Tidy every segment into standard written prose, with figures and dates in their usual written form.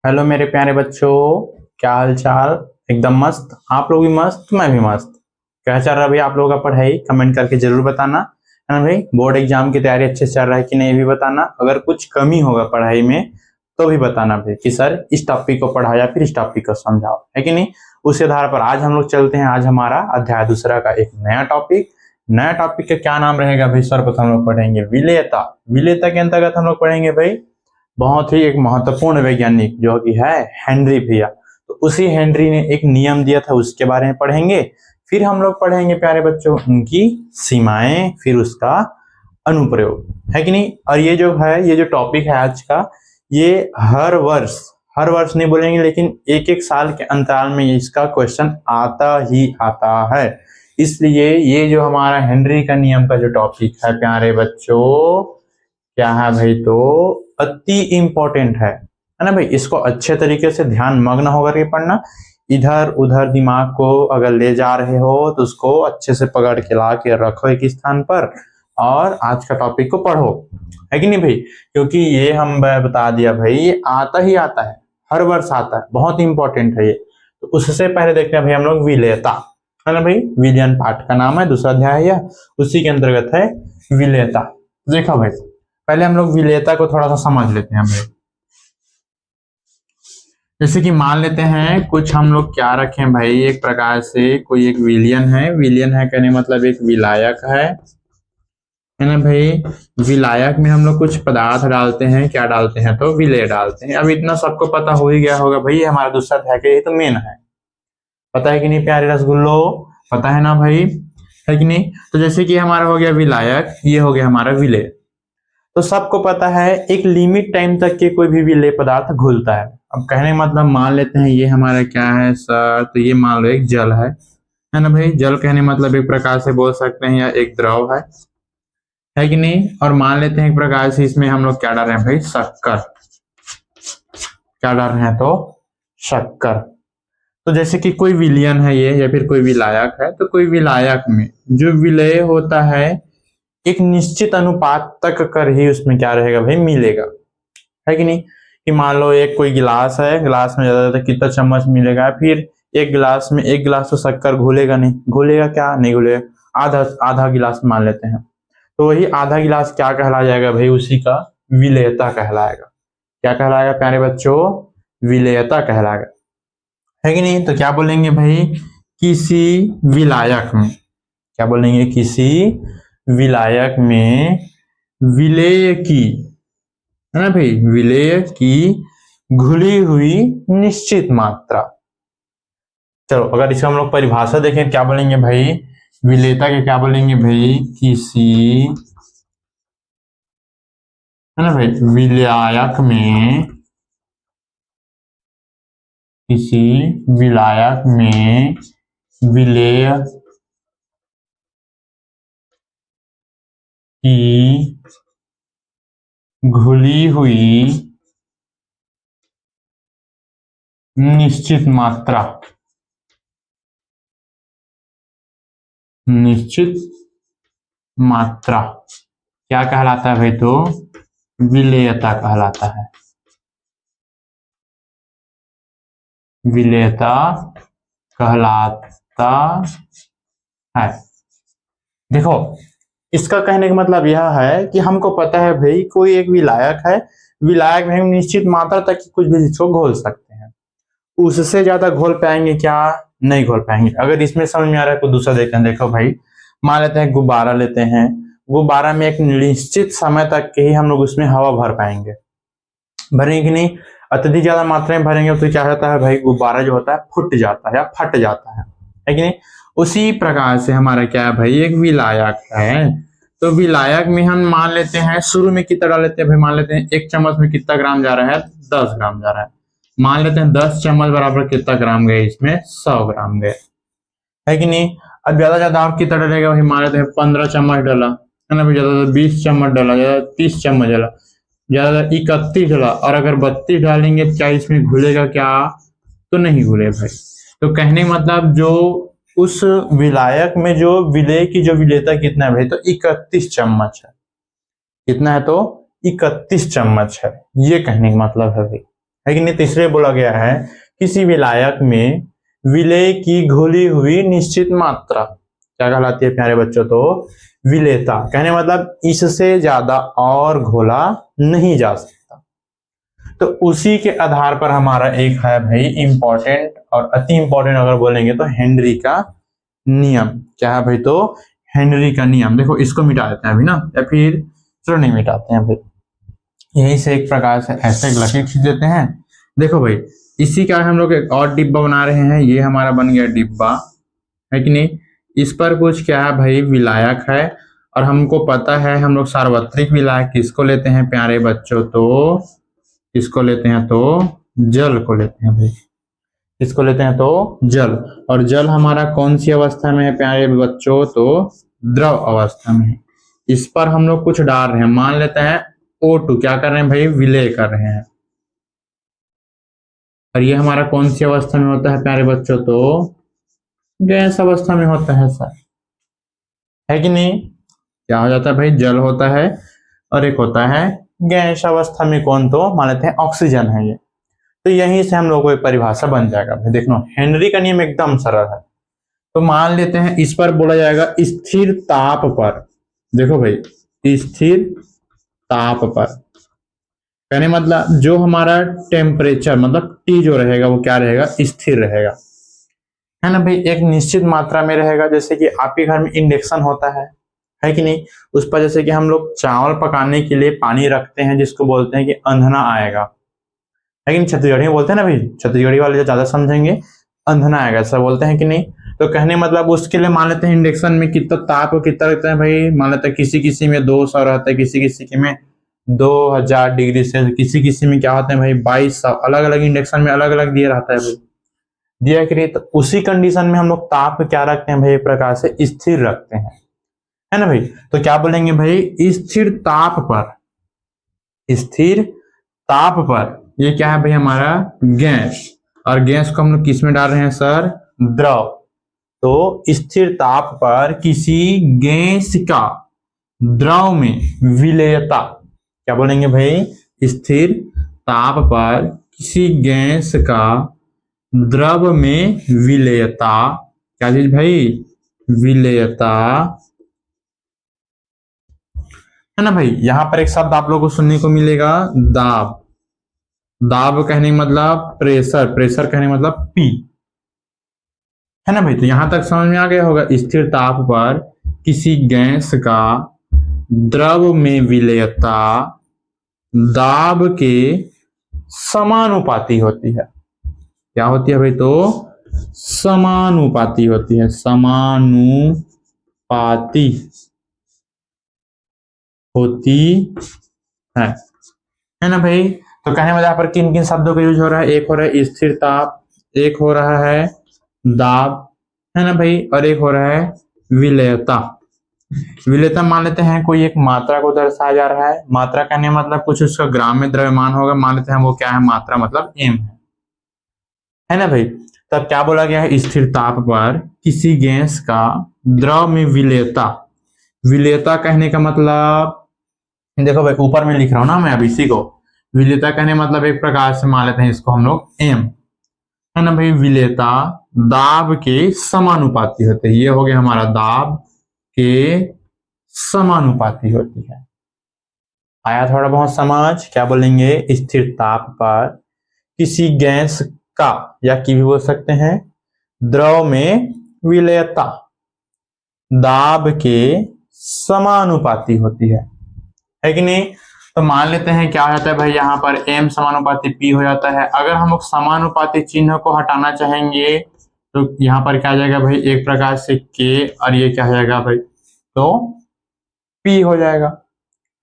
Hello मेरे प्यारे बच्चों, क्या हाल चाल। एकदम मस्त। आप लोग भी मस्त, मैं भी मस्त। क्या चल रहा है भाई आप लोगों का पढ़ाई? कमेंट करके जरूर बताना, है ना भाई। बोर्ड एग्जाम की तैयारी अच्छे से चल रहा है कि नहीं ये भी बताना। अगर कुछ कमी होगा पढ़ाई में तो भी बताना भाई कि सर इस टॉपिक को पढ़ाओ या फिर इस टॉपिक को समझाओ, है कि नहीं। उसी आधार पर आज हम लोग चलते हैं। आज हमारा अध्याय दूसरा का एक नया टॉपिक। नया टॉपिक का क्या नाम रहेगा भाई? सर्वप्रथम हम लोग पढ़ेंगे विलेयता। विलेयता के अंतर्गत हम लोग पढ़ेंगे भाई बहुत ही एक महत्वपूर्ण वैज्ञानिक जो कि है हेनरी भैया। तो उसी हेनरी ने एक नियम दिया था, उसके बारे में पढ़ेंगे। फिर हम लोग पढ़ेंगे प्यारे बच्चों उनकी सीमाएं, फिर उसका अनुप्रयोग, है कि नहीं। और ये जो है, ये जो टॉपिक है आज का, ये हर वर्ष नहीं बोलेंगे लेकिन एक एक साल के अंतराल में इसका क्वेश्चन आता ही आता है। इसलिए ये जो हमारा हेनरी का नियम का जो टॉपिक है प्यारे बच्चों, क्या है भाई, तो अति इंपॉर्टेंट है ना भाई। इसको अच्छे तरीके से ध्यान मग्न होकर के पढ़ना। इधर उधर दिमाग को अगर ले जा रहे हो तो उसको अच्छे से पकड़ के ला के रखो एक स्थान पर और आज का टॉपिक को पढ़ो, है कि नहीं भाई। क्योंकि ये हम बता दिया भाई, ये आता ही आता है, हर वर्ष आता है, बहुत इंपॉर्टेंट है ये। तो उससे पहले देखते हैं भाई हम लोग विलेयता, है ना भाई। विलियन पाठ का नाम है, दूसरा अध्याय है, उसी के अंतर्गत है विलेयता। देखो भाई, पहले हम लोग विलेयता को थोड़ा सा समझ लेते हैं भाई। जैसे कि मान लेते हैं कुछ हम लोग क्या रखें भाई, एक प्रकार से कोई एक विलियन है। विलियन है कहने मतलब एक विलायक है ना भाई। विलायक में हम लोग कुछ पदार्थ डालते हैं, क्या डालते हैं तो विलेय डालते हैं। अब इतना सबको पता हो ही गया होगा भाई, हमारा दूसरा अध्याय का ये तो मेन है। पता है कि नहीं प्यारे रसगुल्लो? पता है ना भाई, है कि नहीं। तो जैसे कि हमारा हो गया विलायक, ये हो गया हमारा विलेय। तो सबको पता है एक लिमिट टाइम तक के कोई भी विलेय पदार्थ घुलता है। अब कहने का मतलब मान लेते हैं ये हमारा क्या है सर, तो ये मान लो एक जल है ना भाई। जल कहने मतलब एक प्रकार से बोल सकते हैं या एक द्रव है कि नहीं। और मान लेते हैं एक प्रकार से इसमें हम लोग क्या डाल रहे हैं भाई, शक्कर। क्या डाल रहे हैं तो शक्कर। तो जैसे कि कोई विलियन है ये या फिर कोई विलायक है, तो कोई विलायक में जो विलेय होता है एक निश्चित अनुपात तक कर ही उसमें क्या रहेगा भाई, मिलेगा, है कि नहीं। कि मान लो एक कोई गिलास है, गिलास में ज्यादा कितना चम्मच मिलेगा, फिर एक गिलास में एक गिलास तो शक्कर घुलेगा नहीं, घुलेगा क्या, नहीं घुलेगा। आधा आधा गिलास मान लेते हैं, तो वही आधा गिलास क्या कहला जाएगा भाई, उसी का विलेयता कहलाएगा। क्या कहलाएगा प्यारे बच्चों? विलेयता कहलाएगा, है कि नहीं। तो क्या बोलेंगे भाई, किसी विलायक में, क्या बोलेंगे, किसी विलायक में विलेय की, है ना भाई, विलेय की घुली हुई निश्चित मात्रा। चलो अगर इसका हम लोग परिभाषा देखें क्या बोलेंगे भाई, विलेयता के क्या बोलेंगे भाई, किसी, है ना भाई, विलायक में, किसी विलायक में विलेय की घुली हुई निश्चित मात्रा, निश्चित मात्रा क्या कहलाता है भाई, तो विलेयता कहलाता है। विलेयता कहलाता है। देखो इसका कहने का मतलब यह है कि हमको पता है भाई कोई एक विलायक है, विलायक में हम निश्चित मात्रा तक कुछ भी चीज को घोल सकते हैं, उससे ज्यादा घोल पाएंगे क्या, नहीं घोल पाएंगे। अगर इसमें समझ में आ रहा है तो दूसरा देखते हैं। देखो भाई मान लेते हैं गुब्बारा लेते हैं, गुब्बारा में एक निश्चित समय तक के ही हम लोग उसमें हवा भर पाएंगे, भरेंगे कि नहीं। अत्यधिक ज्यादा मात्रा में भरेंगे तो क्या होता है भाई, गुब्बारा जो होता है फूट जाता है या फट जाता है कि नहीं। उसी प्रकार से हमारा क्या है भाई, एक विलायक है। तो विलायक में हम मान लेते हैं शुरू में कितना डाल लेते हैं भाई, मान लेते हैं एक चम्मच में कितना ग्राम जा रहा है, 10 ग्राम जा रहा है। मान लेते हैं 10 चम्मच बराबर कितना ग्राम गए, इसमें 100 ग्राम गए, है कि नहीं। अब ज्यादा आप कितना डालेगा भाई, मान लेते हैं 15 चम्मच डाला, है ना भाई, ज्यादा 20 चम्मच डाला, ज्यादा 30 चम्मच डाला, ज्यादा 31 डाला, और अगर 32 डालेंगे क्या इसमें घुलेगा क्या, तो नहीं घुले भाई। तो कहने का मतलब जो उस विलायक में जो विलेय की जो विलेयता कितना है भाई, तो 31 चम्मच है। कितना है तो 31 चम्मच है, ये कहने का मतलब है भाई। है कि नहीं। तीसरे बोला गया है किसी विलायक में विलेय की घुली हुई निश्चित मात्रा क्या कहलाती है प्यारे बच्चों, तो विलेयता। कहने मतलब इससे ज्यादा और घोला नहीं जा सकता। तो उसी के आधार पर हमारा एक है भाई इंपॉर्टेंट और अति इंपॉर्टेंट अगर बोलेंगे तो हेनरी का नियम। क्या है भाई, तो हेनरी का नियम। देखो इसको मिटा देते हैं अभी ना, या फिर चलो नहीं मिटाते हैं भाई, यही से एक प्रकार से ऐसे लकीर खींच देते हैं। देखो भाई इसी का हम लोग एक और डिब्बा बना रहे हैं, ये हमारा बन गया डिब्बा, है कि नहीं। इस पर कुछ क्या है भाई, विलायक है, और हमको पता है हम लोग सार्वत्रिक विलायक किसको लेते हैं प्यारे बच्चों, तो किसको लेते हैं, तो जल को लेते हैं भाई। किसको लेते हैं, तो जल। और जल हमारा कौन सी अवस्था में है प्यारे बच्चों, तो द्रव अवस्था में है। इस पर हम लोग कुछ डाल रहे हैं, मान लेते हैं O2 क्या कर रहे हैं भाई, विलय कर रहे हैं। और ये हमारा कौन सी अवस्था में होता है प्यारे बच्चों, तो गैस अवस्था में होता है सर, है कि नहीं। क्या हो जाता है भाई, जल होता है और एक होता है गैस अवस्था में कौन, तो मान लेते हैं ऑक्सीजन है ये। तो यहीं से हम लोग को एक परिभाषा बन जाएगा भाई। देखो हेनरी का नियम एकदम सरल है। तो मान लेते हैं इस पर बोला जाएगा स्थिर ताप पर, देखो भाई स्थिर ताप पर, कहने मतलब जो हमारा टेम्परेचर मतलब टी जो रहेगा वो क्या रहेगा, स्थिर रहेगा, है ना भाई। एक निश्चित मात्रा में रहेगा, जैसे कि आपके घर में इंडक्शन होता है कि नहीं। उस पर जैसे कि हम लोग चावल पकाने के लिए पानी रखते हैं जिसको बोलते हैं कि अंधना आएगा, लेकिन छत्तीसगढ़ी में बोलते हैं ना भाई, छत्तीसगढ़ी वाले जो ज्यादा समझेंगे अंधना आएगा ऐसा बोलते हैं कि नहीं। तो कहने मतलब उसके लिए मान लेते हैं इंडक्शन में कितना ताप कितना रहता है भाई, मान लेते हैं किसी किसी में 200 रहता है, किसी किसी के में 2000 डिग्री से, किसी किसी में क्या होता है भाई 2200, अलग अलग इंडक्शन में अलग अलग दिया रहता है भाई, दिया कि नहीं। तो उसी कंडीशन में हम लोग ताप क्या रखते हैं भाई, एक प्रकार से स्थिर रखते हैं, है ना भाई। तो क्या बोलेंगे भाई, स्थिर ताप पर, स्थिर ताप पर ये क्या है भाई हमारा गैस, और गैस को हम लोग किस में डाल रहे हैं सर, द्रव। तो स्थिर ताप पर किसी गैस का द्रव में विलेयता, क्या बोलेंगे भाई, स्थिर ताप पर किसी गैस का द्रव में विलेयता, क्या चीज भाई, विलेयता, है ना भाई। यहां पर एक शब्द आप लोगों को सुनने को मिलेगा दाब। दाब कहने मतलब प्रेशर, प्रेशर कहने मतलब पी, है ना भाई। तो यहां तक समझ में आ गया होगा, स्थिर ताप पर किसी गैस का द्रव में विलेयता दाब के समानुपाती होती है। क्या होती है भाई, तो समानुपाती होती है, समानुपाती होती है ना भाई। तो कहने में यहाँ पर किन किन शब्दों का यूज हो रहा है, एक हो रहा है स्थिर ताप, एक हो रहा है दाब, है ना भाई, और एक हो रहा है विलेयता। विलेयता मान लेते हैं कोई एक मात्रा को दर्शाया जा रहा है, मात्रा कहने मतलब कुछ उसका ग्राम में द्रव्यमान होगा, मान लेते हैं वो क्या है, मात्रा मतलब एम है ना भाई। तब क्या बोला गया है, स्थिर ताप पर किसी गैस का द्रव में विलेयता। विलेयता कहने का मतलब देखो भाई ऊपर में लिख रहा हूं ना मैं अब इसी को, विलेयता कहने मतलब एक प्रकार से मान लेते हैं इसको हम लोग एम, है ना भाई। विलेयता दाब के समानुपाती होते हैं, ये हो गया हमारा दाब के समानुपाती होती है। आया थोड़ा बहुत समझ, क्या बोलेंगे, स्थिर ताप पर किसी गैस का, या की भी बोल सकते हैं, द्रव में विलेयता दाब के समानुपाती होती है कि नहीं। तो मान लेते हैं क्या हो जाता है भाई, यहाँ पर m समानुपाती p हो जाता है। अगर हम लोग समानुपाती चिन्ह को हटाना चाहेंगे तो यहाँ पर क्या आ जाएगा भाई, एक प्रकार से k, और ये क्या हो जाएगा भाई, तो p हो जाएगा,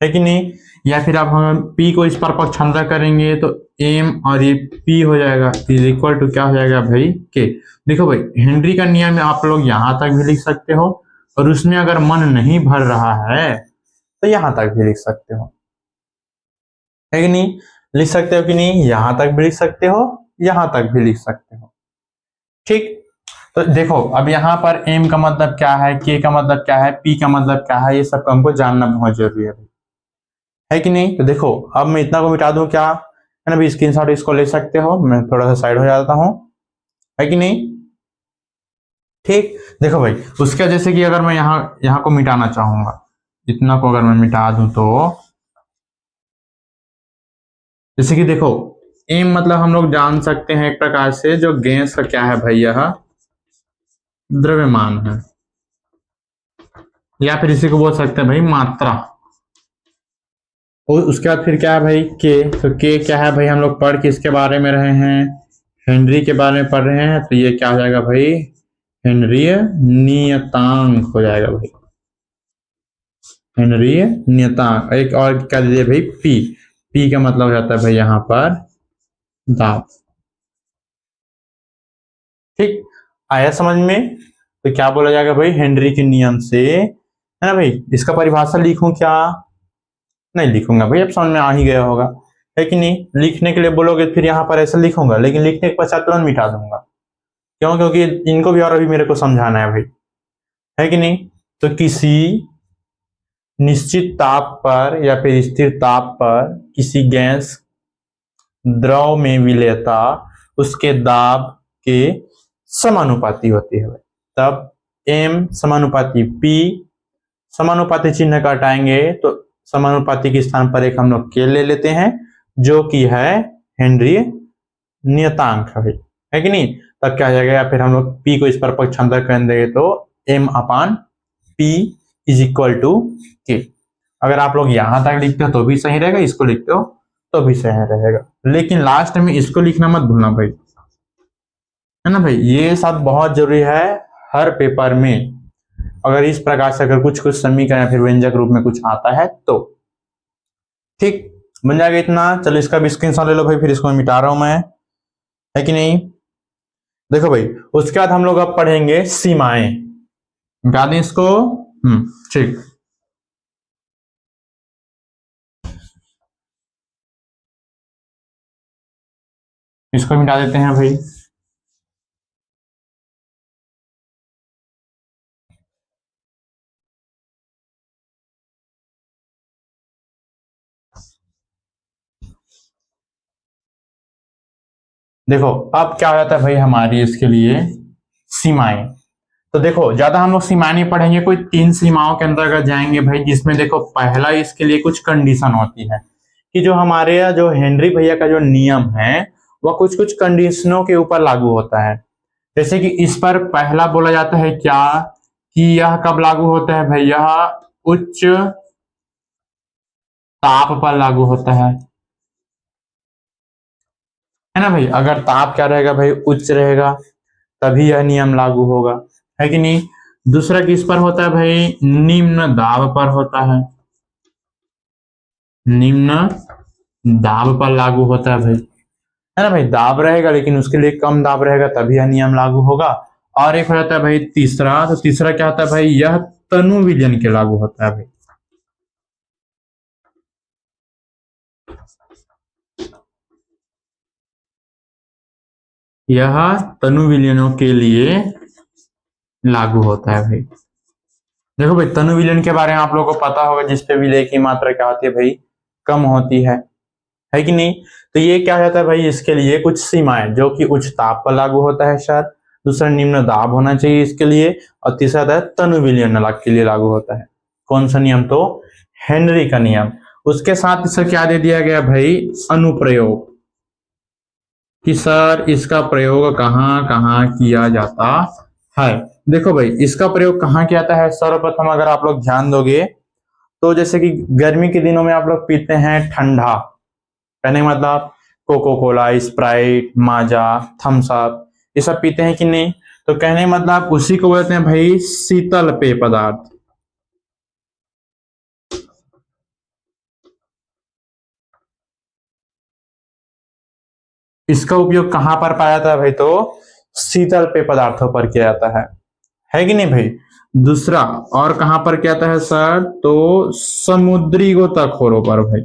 है कि नहीं। या फिर अब हम p को इस पर पक्षांतर करेंगे तो m और ये p हो जाएगा, इज इक्वल टू क्या हो जाएगा भाई, k। देखो भाई हेनरी का नियम में आप लोग यहां तक भी लिख सकते हो, और उसमें अगर मन नहीं भर रहा है तो यहां तक भी लिख सकते हो, है कि नहीं। लिख सकते हो कि नहीं, यहां तक भी लिख सकते हो, यहां तक भी लिख सकते हो, ठीक। तो देखो अब यहाँ पर m का मतलब क्या है, k का मतलब क्या है, p का मतलब क्या है, ये सब हमको जानना बहुत जरूरी है कि नहीं। तो देखो अब मैं इतना को मिटा दूं क्या, है ना भाई, स्क्रीनशॉट इसको ले सकते हो। मैं थोड़ा सा साइड हो जाता हूँ, है कि नहीं। ठीक, देखो भाई, उसका जैसे कि अगर मैं यहाँ को मिटाना चाहूंगा, इतना को अगर मैं मिटा दूं तो जैसे कि देखो, एम मतलब हम लोग जान सकते हैं एक प्रकार से जो गैस का क्या है भाई, यह द्रव्यमान है, या फिर इसी को बोल सकते हैं भाई मात्रा। और उसके बाद फिर क्या है भाई, के। तो के क्या है भाई, हम लोग पढ़ किसके बारे में रहे हैं, हेनरी के बारे में पढ़ रहे हैं, तो ये क्या हो जाएगा भाई, हेनरीय नियतांक हो जाएगा भाई, हेनरीय नियतांक। एक और क्या दीजिए भाई, पी। पी का मतलब हो जाता है भाई यहाँ पर दाब। ठीक, आया समझ में। तो क्या बोला जाएगा भाई, हेनरी के नियम से, है ना भाई। इसका परिभाषा लिखूं क्या, नहीं लिखूंगा भाई, अब समझ में आ ही गया होगा, है कि नहीं। लिखने के लिए बोलोगे फिर यहाँ पर ऐसे लिखूंगा, लेकिन लिखने के पश्चात तुरंत मिटा दूंगा। क्यों, क्योंकि इनको भी और अभी मेरे को समझाना है भाई, है कि नहीं। तो किसी निश्चित ताप पर या फिर स्थिर ताप पर किसी गैस द्रव में विलेयता उसके दाब के समानुपाती होती है। तब m समानुपाती p, समानुपाती चिन्ह का हटाएंगे तो समानुपाती के स्थान पर एक हम लोग k ले लेते हैं, जो कि है हेनरी नियतांक है कि नहीं। तब क्या हो जाएगा, या फिर हम लोग p को इस पर पक्षांतर कर देंगे तो m upon p is equal to k। अगर आप लोग यहां तक लिखते हो तो भी सही रहेगा, इसको लिखते हो तो भी सही रहेगा, लेकिन लास्ट में इसको लिखना मत भूलना भाई, है ना भाई। ये सब बहुत जरूरी है हर पेपर में। अगर इस प्रकार से अगर कुछ कुछ समीकरण या फिर व्यंजक रूप में कुछ आता है तो ठीक बन जाएगा इतना। चलो इसका भी स्क्रीनशॉट ले लो भाई, फिर इसको मिटा रहा हूं मैं, है कि नहीं। देखो भाई, उसके बाद हम लोग अब पढ़ेंगे सीमाएं, मिटा दें इसको। ठीक, इसको मिटा देते हैं भाई। देखो अब क्या हो जाता है भाई हमारी इसके लिए सीमाएं। तो देखो ज्यादा हम लोग सीमाएं नहीं पढ़ेंगे, कोई 3 सीमाओं के अंतर्गत जाएंगे भाई, जिसमें देखो पहला इसके लिए कुछ कंडीशन होती है कि जो हमारे जो हेनरी भैया का जो नियम है वह कुछ कुछ कंडीशनों के ऊपर लागू होता है। जैसे कि इस पर पहला बोला जाता है क्या, कि यह कब लागू होता है भाई, यह उच्च ताप पर लागू होता है ना भाई। अगर ताप क्या रहेगा भाई, उच्च रहेगा, तभी यह नियम लागू होगा, है कि नहीं। दूसरा किस पर होता है भाई, निम्न दाब पर होता है, निम्न दाब पर लागू होता है भाई, है ना भाई। दाब रहेगा लेकिन उसके लिए कम दाब रहेगा, तभी यह नियम लागू होगा। और एक हो जाता है भाई तीसरा, तो तीसरा क्या होता है भाई, यह तनु विलयन के लागू होता है भाई, यह तनु विलयनों के लिए लागू होता है भाई। देखो भाई, तनु विलयन के बारे में आप लोगों को पता होगा, जिसपे विलय की मात्रा क्या होती है भाई, कम होती है कि नहीं। तो ये क्या होता है भाई, इसके लिए कुछ सीमाएं, जो कि उच्च ताप पर लागू होता है सर, दूसरा निम्न दाब होना चाहिए इसके लिए, और तीसरा है तनु विलयन के लिए लागू होता है। कौन सा नियम, तो हेनरी का नियम। उसके साथ इसे क्या दे दिया गया भाई, अनुप्रयोग, कि सर इसका प्रयोग कहाँ कहाँ किया जाता है। देखो भाई, इसका प्रयोग कहाँ किया जाता है, सर्वप्रथम अगर आप लोग ध्यान दोगे तो जैसे कि गर्मी के दिनों में आप लोग पीते हैं ठंडा, कहने का मतलब कोको कोला, स्प्राइट, माजा, थम्स अप, ये सब पीते हैं कि नहीं। तो कहने का मतलब उसी को बोलते हैं भाई शीतल पेय पदार्थ। इसका उपयोग कहां पर पाया जाता है भाई, तो शीतल पेय पदार्थों पर किया जाता है कि नहीं भाई। दूसरा और कहां पर किया जाता है सर, तो समुद्री गोताखोरों पर भाई,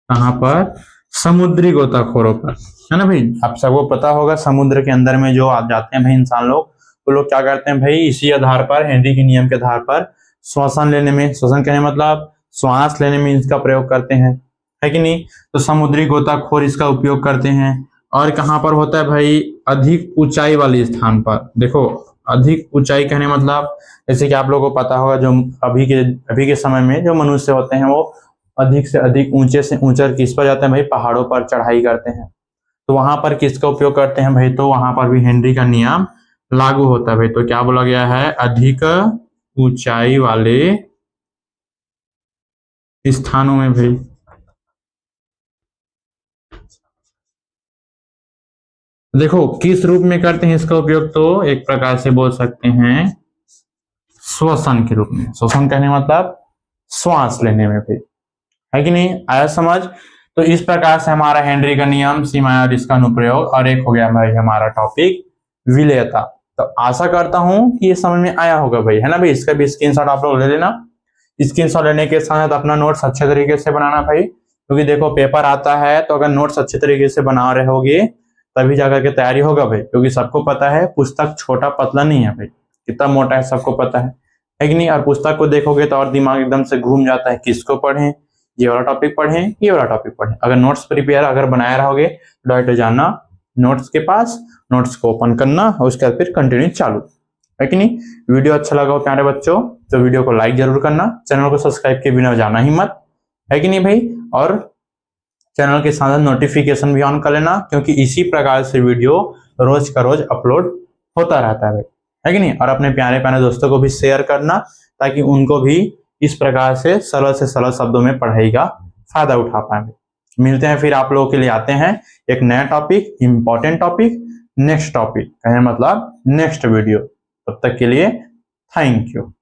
कहां पर, समुद्री गोताखोरों पर, है ना भाई। आप सबको पता होगा समुद्र के अंदर में जो आप जाते हैं भाई इंसान लोग, वो लोग क्या करते हैं भाई, इसी आधार पर, हेनरी के नियम के आधार पर श्वसन लेने में, श्वसन कहने मतलब श्वास लेने में इसका प्रयोग करते हैं, है कि नहीं। तो समुद्री गोताखोर इसका उपयोग करते हैं। और कहाँ पर होता है भाई, अधिक ऊंचाई वाले स्थान पर। देखो अधिक ऊंचाई कहने मतलब जैसे कि आप लोगों को पता होगा, जो अभी के समय में जो मनुष्य होते हैं वो अधिक से अधिक ऊंचे से ऊंचा किस पर जाते हैं भाई, पहाड़ों पर चढ़ाई करते हैं। तो वहां पर किसका उपयोग करते हैं भाई, तो वहां पर भी हेनरी का नियम लागू होता है भाई। तो क्या बोला गया है, अधिक ऊंचाई वाले स्थानों में भाई। देखो किस रूप में करते हैं इसका उपयोग, तो एक प्रकार से बोल सकते हैं श्वसन के रूप में। श्वसन कहने मतलब श्वास लेने में भाई, है कि नहीं, आया समझ। तो इस प्रकार से हमारा हेनरी का नियम, सीमाएं और इसका अनुप्रयोग, और एक हो गया भाई हमारा टॉपिक विलेयता। तो आशा करता हूं कि ये समझ में आया होगा भाई, है ना भाई। इसका भी स्क्रीनशॉट आप लोग ले लेना। स्क्रीनशॉट लेने के साथ अपना नोट्स अच्छे तरीके से बनाना भाई, क्योंकि देखो पेपर आता है तो अगर नोट्स अच्छे तरीके से बना रहे होगे तभी जाकर के तैयारी होगा भाई। क्योंकि सबको पता है पुस्तक छोटा पतला नहीं है भाई, कितना मोटा है सबको पता है कि नहीं। और पुस्तक को देखोगे तो और दिमाग एकदम से घूम जाता है, किसको पढ़ें, ये वाला टॉपिक पढ़ें, ये वाला टॉपिक पढ़ें। अगर नोट्स प्रिपेयर अगर बनाए रहोगे तो डायरेक्ट जाना नोट्स के पास, नोट्स को ओपन करना और उसके बाद फिर कंटिन्यू चालू, है कि नहीं। वीडियो अच्छा लगा हो प्यारे बच्चों तो वीडियो को लाइक जरूर करना, चैनल को सब्सक्राइब के बिना जाना ही मत, है कि नहीं भाई। और चैनल के साथ नोटिफिकेशन भी ऑन कर लेना, क्योंकि इसी प्रकार से वीडियो रोज का रोज अपलोड होता रहता है कि नहीं। और अपने प्यारे प्यारे दोस्तों को भी शेयर करना, ताकि उनको भी इस प्रकार से सरल शब्दों में पढ़ाई का फायदा उठा पाए। मिलते हैं फिर, आप लोगों के लिए आते हैं एक नया topic, important topic, next topic, मतलब नेक्स्ट वीडियो। तब तक के लिए थैंक यू।